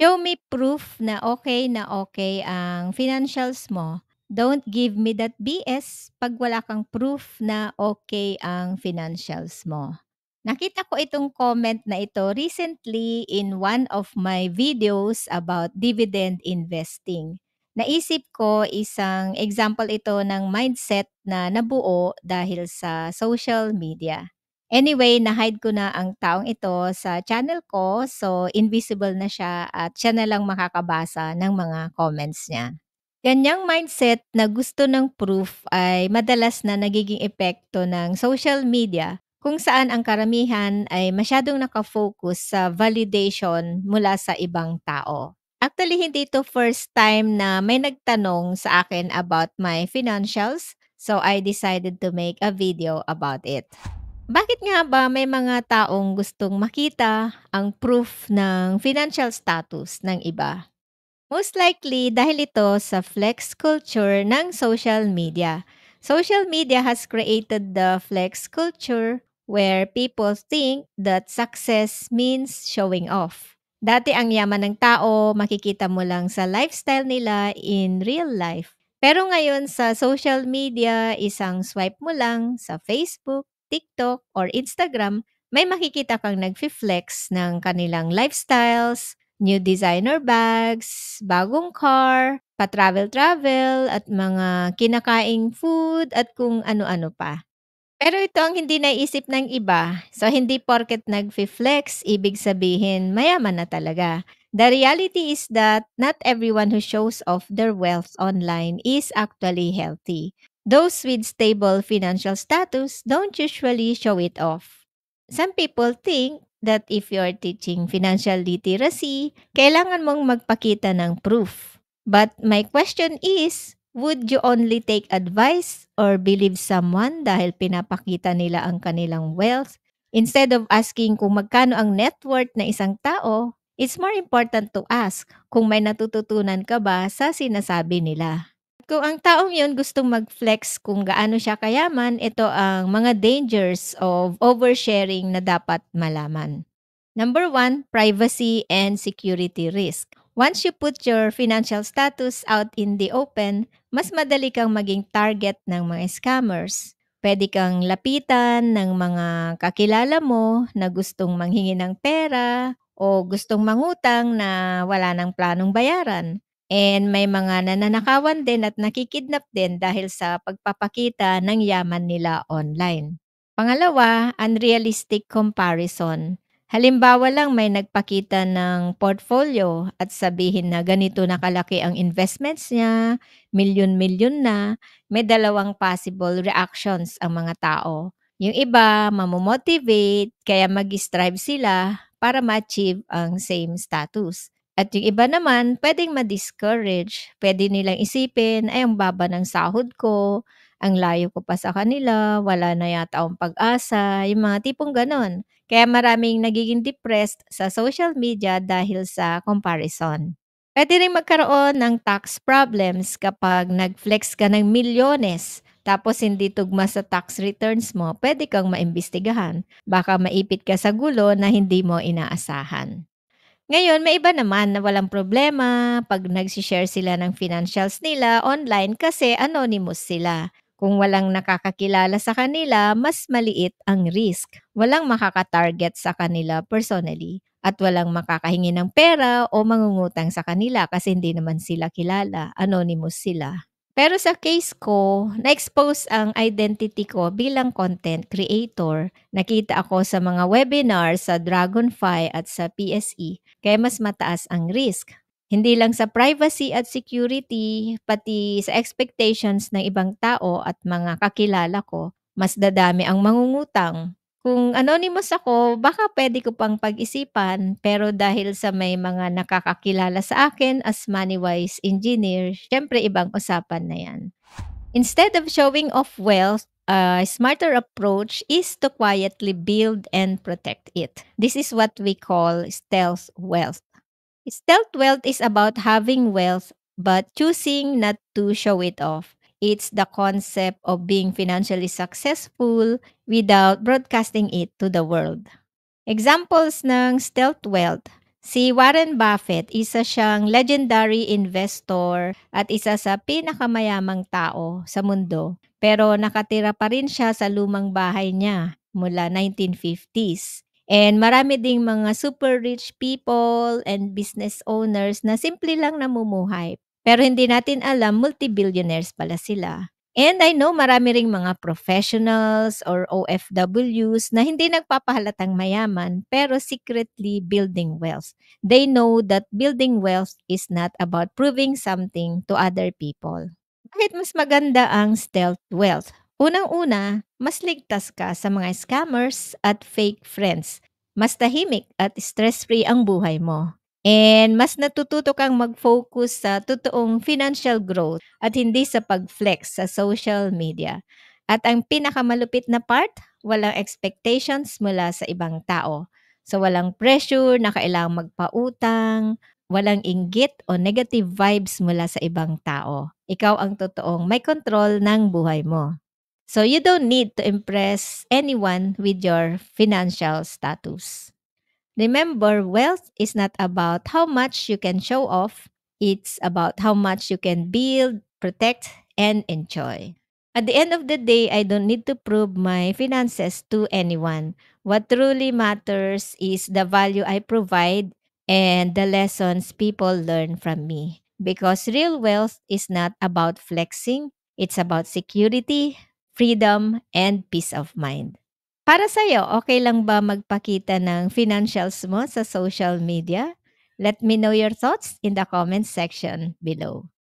Show me proof na okay ang financials mo. Don't give me that BS 'pag wala kang proof na okay ang financials mo. Nakita ko itong comment na ito recently in one of my videos about dividend investing. Naisip ko isang example ito ng mindset na nabuo dahil sa social media. Anyway, na-hide ko na ang taong ito sa channel ko, so invisible na siya at siya na lang makakabasa ng mga comments niya. Ganyang mindset na gusto ng proof ay madalas na nagiging epekto ng social media kung saan ang karamihan ay masyadong nakafocus sa validation mula sa ibang tao. Actually, hindi ito first time na may nagtanong sa akin about my financials, so I decided to make a video about it. Bakit nga ba may mga taong gustong makita ang proof ng financial status ng iba? Most likely dahil ito sa flex culture ng social media. Social media has created the flex culture where people think that success means showing off. Dati ang yaman ng tao, makikita mo lang sa lifestyle nila in real life. Pero ngayon sa social media, isang swipe mo lang sa Facebook, TikTok, or Instagram, may makikita kang nag-flex ng kanilang lifestyles, new designer bags, bagong car, pa-travel-travel at mga kinakaing food at kung ano-ano pa. Pero ito ang hindi naisip ng iba. So hindi porket nagfi-flex, ibig sabihin mayaman na talaga. The reality is that not everyone who shows off their wealth online is actually healthy. Those with stable financial status don't usually show it off. Some people think that if you're teaching financial literacy, kailangan mong magpakita ng proof. But my question is, would you only take advice or believe someone dahil pinapakita nila ang kanilang wealth? Instead of asking kung magkano ang net worth na isang tao, it's more important to ask kung may natututunan ka ba sa sinasabi nila. Kung ang taong yun gustong mag-flex kung gaano siya kayaman, ito ang mga dangers of oversharing na dapat malaman. Number one, privacy and security risk. Once you put your financial status out in the open, mas madali kang maging target ng mga scammers. Pwede kang lapitan ng mga kakilala mo na gustong manghingi ng pera o gustong mangutang na wala ng planong bayaran. And may mga nananakawan din at nakikidnap din dahil sa pagpapakita ng yaman nila online. Pangalawa, unrealistic comparison. Halimbawa lang may nagpakita ng portfolio at sabihin na ganito na kalaki ang investments niya, milyon-milyon na, may dalawang possible reactions ang mga tao. Yung iba, mamomotivate, kaya mag-strive sila para ma-achieve ang same status. At yung iba naman, pwedeng ma-discourage. Pwede nilang isipin, ay ang baba ng sahod ko, ang layo ko pa sa kanila, wala na yata akong pag-asa, yung mga tipong ganon. Kaya maraming nagiging depressed sa social media dahil sa comparison. Puwede ring magkaroon ng tax problems kapag nag-flex ka ng milyones tapos hindi tugma sa tax returns mo, puwede kang maimbestigahan. Baka maipit ka sa gulo na hindi mo inaasahan. Ngayon, may iba naman na walang problema 'pag nagse-share sila ng financials nila online kasi anonymous sila. Kung walang nakakakilala sa kanila, mas maliit ang risk. Walang makaka-target sa kanila personally at walang makakahingi ng pera o mangungutang sa kanila kasi hindi naman sila kilala, anonymous sila. Pero sa case ko, na-expose ang identity ko bilang content creator. Nakita ako sa mga webinar sa Dragonfly at sa PSE, kaya mas mataas ang risk. Hindi lang sa privacy at security, pati sa expectations ng ibang tao at mga kakilala ko, mas dadami ang mangungutang. Kung anonymous ako, baka pwede ko pang pag-isipan, pero dahil sa may mga nakakakilala sa akin as money-wise engineer, syempre ibang usapan na yan. Instead of showing off wealth, a smarter approach is to quietly build and protect it. This is what we call stealth wealth. Stealth wealth is about having wealth but choosing not to show it off. It's the concept of being financially successful without broadcasting it to the world. Examples ng stealth wealth. Si Warren Buffett, isa siyang legendary investor at isa sa pinakamayamang tao sa mundo. Pero nakatira pa rin siya sa lumang bahay niya mula 1950s. And marami ding mga super rich people and business owners na simple lang namumuhay. Pero hindi natin alam, multi-billionaires pala sila. And I know marami ring mga professionals or OFWs na hindi nagpapahalatang mayaman pero secretly building wealth. They know that building wealth is not about proving something to other people. Bakit mas maganda ang stealth wealth? Unang-una, mas ligtas ka sa mga scammers at fake friends. Mas tahimik at stress-free ang buhay mo. And mas natututo kang mag-focus sa totoong financial growth at hindi sa pag-flex sa social media. At ang pinakamalupit na part, walang expectations mula sa ibang tao. So walang pressure na kailangang magpautang, walang inggit o negative vibes mula sa ibang tao. Ikaw ang totoong may control ng buhay mo. So you don't need to impress anyone with your financial status. Remember, wealth is not about how much you can show off, it's about how much you can build, protect, and enjoy. At the end of the day, I don't need to prove my finances to anyone. What truly matters is the value I provide and the lessons people learn from me. Because real wealth is not about flexing, it's about security, freedom, and peace of mind. Para sa'yo, okey lang ba magpakita ng financials mo sa social media? Let me know your thoughts in the comment section below.